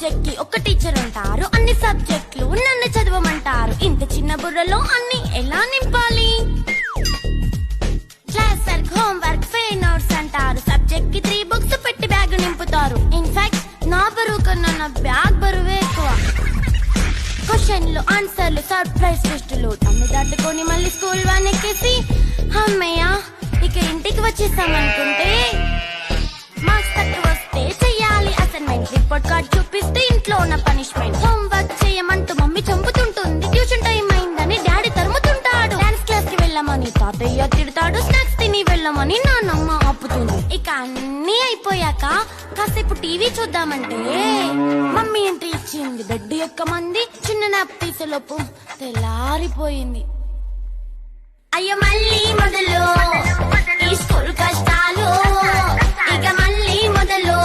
Subject కి ఒక teacher ఉంటారు, అన్ని సబ్జెక్టులు నన్ను చదవమంటారు. ఇంత చిన్న బుర్రలో అన్ని ఎలా నింపాలి? Class work, home work, fair notes అంటారు. సబ్జెక్ట్ కి 3 బుక్స్ పెట్టి బ్యాగ్ నింపుతారు. ఇన్ఫాక్ట్ నా బరువు కన్నా నా బ్యాగ్ బరువే ఎక్కువ. క్వశ్చన్లు, ఆన్సర్లు, సర్ప్రైజ్ టెస్టులు తమ్మి దాటుకొని మళ్ళీ స్కూల్ వాన్ ఎక్కేసి అమ్మయ్య ఇక ఇంటికి వచ్చేసామనుకుంటే మార్క్స్ తక్కువ వస్తే చెయ్యాలి అసైన్మెంట్. రిపోర్ట్ కార్డ్ చూపిస్తే ఇంట్లో ఉన్న పనిష్మెంట్. హోంవర్క్ చేయమంటూ మమ్మీ చంపుతుంటుంది. ట్యూషన్ టైం అయిందని డాడీ తరుముతుంటాడు. డాన్స్ క్లాస్ కి వెళ్ళమని తాతయ్య తిడతాడు. స్నాక్స్ తిని వెళ్ళమని నాన్నమ్మ ఆపుతుంది. ఇక అన్ని అయిపోయాక కాసేపు టీవీ చూద్దామంటే మమ్మీ ఎంట్రీ ఇచ్చింది. బెడ్ యొక్క మంది చిన్న నాప్ తీసేలోపు తెల్లారిపోయింది. అయ్యో మళ్ళీ మొదలు ఈ స్కూల్ కష్టాలు, ఇక మళ్ళీ మొదలు